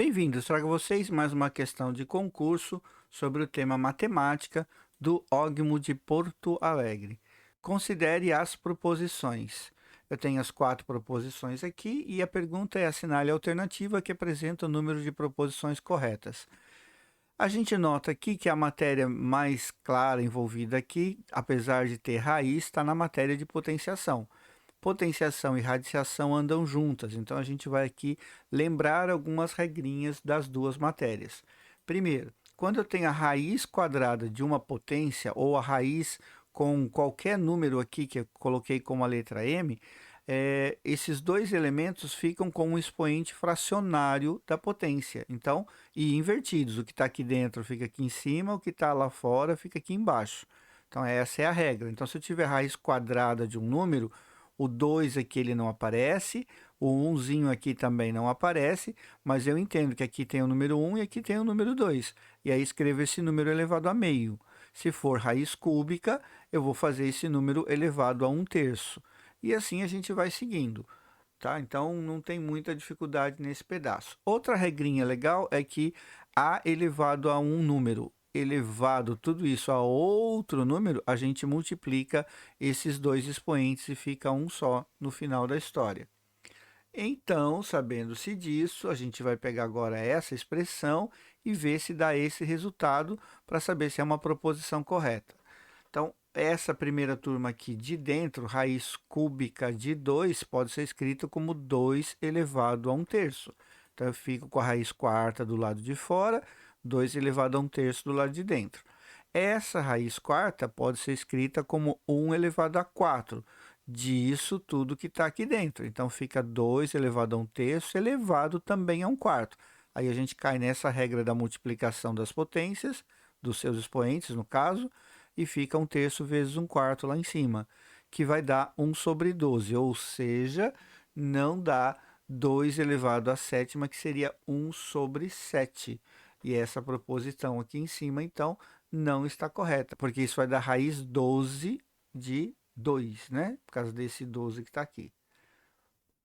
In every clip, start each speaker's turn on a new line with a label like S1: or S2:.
S1: Bem-vindos, trago a vocês mais uma questão de concurso sobre o tema matemática do OGMO de Porto Alegre. Considere as proposições. Eu tenho as 4 proposições aqui e a pergunta é: assinale a alternativa que apresenta o número de proposições corretas. A gente nota aqui que a matéria mais clara envolvida aqui, apesar de ter raiz, está na matéria de potenciação. Potenciação e radiação andam juntas, então a gente vai aqui lembrar algumas regrinhas das duas matérias. Primeiro, quando eu tenho a raiz quadrada de uma potência ou a raiz com qualquer número aqui que eu coloquei como a letra m, esses dois elementos ficam com um expoente fracionário da potência. Então, e invertidos, o que está aqui dentro fica aqui em cima, o que está lá fora fica aqui embaixo. Então, essa é a regra. Então, se eu tiver raiz quadrada de um número, o 2 aqui ele não aparece, o 1zinho aqui também não aparece, mas eu entendo que aqui tem o número 1 e aqui tem o número 2. E aí escrevo esse número elevado a meio. Se for raiz cúbica, eu vou fazer esse número elevado a 1/3. E assim a gente vai seguindo, tá? Então não tem muita dificuldade nesse pedaço. Outra regrinha legal é que a elevado a um número elevado tudo isso a outro número, a gente multiplica esses dois expoentes e fica um só no final da história. Então, sabendo-se disso, a gente vai pegar agora essa expressão e ver se dá esse resultado para saber se é uma proposição correta. Então, essa primeira turma aqui de dentro, raiz cúbica de 2, pode ser escrita como 2 elevado a 1/3. Então, eu fico com a raiz quarta do lado de fora, 2 elevado a 1/3 do lado de dentro. Essa raiz quarta pode ser escrita como 1 elevado a 4, disso tudo que está aqui dentro. Então, fica 2 elevado a 1/3 elevado também a 1/4. Aí a gente cai nessa regra da multiplicação das potências, dos seus expoentes, no caso, e fica 1/3 vezes 1/4 lá em cima, que vai dar 1/12, ou seja, não dá 2 elevado à sétima, que seria 1/7. E essa proposição aqui em cima, então, não está correta, porque isso vai dar raiz 12 de 2, né? Por causa desse 12 que está aqui.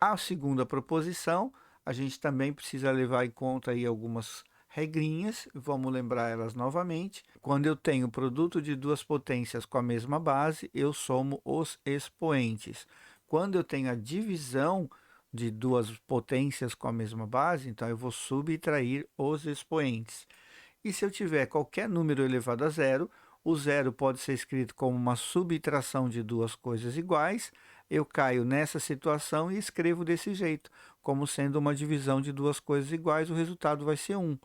S1: A segunda proposição, a gente também precisa levar em conta aí algumas regrinhas, vamos lembrar elas novamente. Quando eu tenho produto de duas potências com a mesma base, eu somo os expoentes. Quando eu tenho a divisão de duas potências com a mesma base, então eu vou subtrair os expoentes. E se eu tiver qualquer número elevado a zero, o zero pode ser escrito como uma subtração de duas coisas iguais. Eu caio nessa situação e escrevo desse jeito, como sendo uma divisão de duas coisas iguais, o resultado vai ser 1.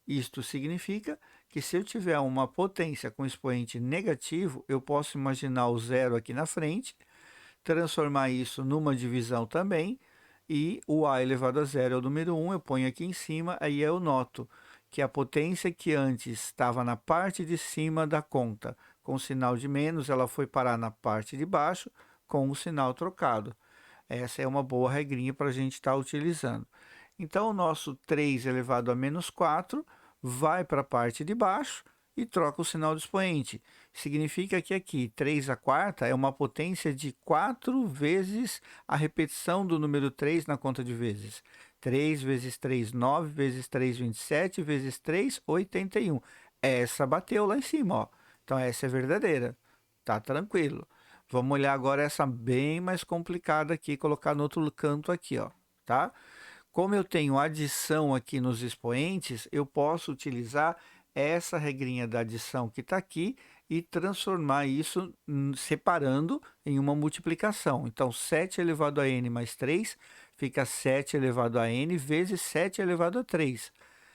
S1: Isto significa que se eu tiver uma potência com expoente negativo, eu posso imaginar o zero aqui na frente, transformar isso numa divisão também, e o a elevado a zero é o número 1, eu ponho aqui em cima, aí eu noto que a potência que antes estava na parte de cima da conta, com o sinal de menos, ela foi parar na parte de baixo, com o sinal trocado. Essa é uma boa regrinha para a gente estar utilizando. Então, o nosso 3 elevado a menos 4 vai para a parte de baixo e troca o sinal do expoente. Significa que aqui 3 a quarta é uma potência de 4 vezes a repetição do número 3 na conta de vezes. 3 vezes 3, 9, vezes 3, 27, vezes 3, 81. Essa bateu lá em cima, ó. Então, essa é verdadeira. Tá tranquilo. Vamos olhar agora essa bem mais complicada aqui, colocar no outro canto aqui, ó, tá? Como eu tenho adição aqui nos expoentes, eu posso utilizar essa regrinha da adição que está aqui e transformar isso separando em uma multiplicação. Então, 7 elevado a n mais 3 fica 7 elevado a n vezes 7 elevado a 3.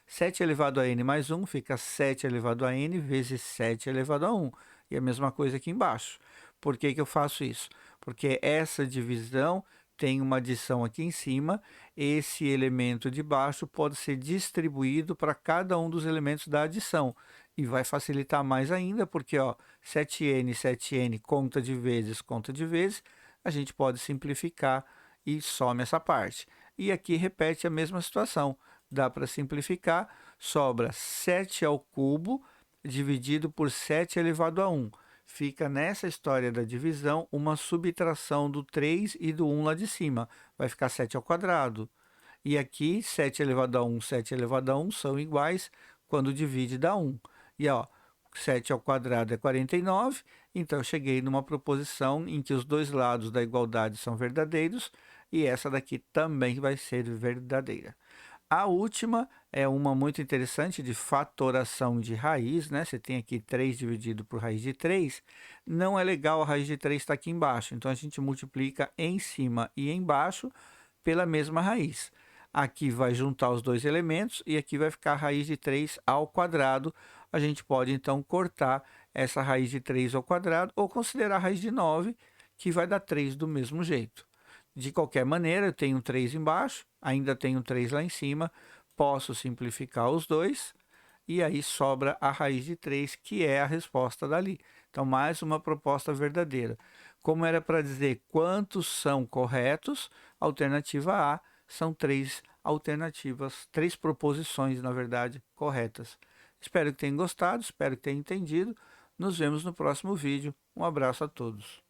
S1: 7 elevado a n mais 1 fica 7 elevado a n vezes 7 elevado a 1. E a mesma coisa aqui embaixo. Por que que eu faço isso? Porque essa divisão tem uma adição aqui em cima, esse elemento de baixo pode ser distribuído para cada um dos elementos da adição. E vai facilitar mais ainda, porque ó, 7n, 7n, conta de vezes, a gente pode simplificar e some essa parte. E aqui repete a mesma situação. Dá para simplificar, sobra 7 ao cubo dividido por 7 elevado a 1. Fica nessa história da divisão uma subtração do 3 e do 1 lá de cima. Vai ficar 7 ao quadrado. E aqui 7 elevado a 1, 7 elevado a 1 são iguais quando divide dá 1. E ó, 7 ao quadrado é 49, então eu cheguei numa proposição em que os dois lados da igualdade são verdadeiros e essa daqui também vai ser verdadeira. A última é uma muito interessante de fatoração de raiz, né? Você tem aqui 3 dividido por raiz de 3. Não é legal a raiz de 3 estar aqui embaixo, então a gente multiplica em cima e embaixo pela mesma raiz. Aqui vai juntar os dois elementos e aqui vai ficar a raiz de 3 ao quadrado. A gente pode então cortar essa raiz de 3 ao quadrado ou considerar a raiz de 9, que vai dar 3 do mesmo jeito. De qualquer maneira, eu tenho 3 embaixo, ainda tenho 3 lá em cima, posso simplificar os dois, e aí sobra a raiz de 3, que é a resposta dali. Então, mais uma proposta verdadeira. Como era para dizer quantos são corretos, alternativa A são 3 alternativas, 3 proposições, na verdade, corretas. Espero que tenham gostado, espero que tenham entendido. Nos vemos no próximo vídeo. Um abraço a todos.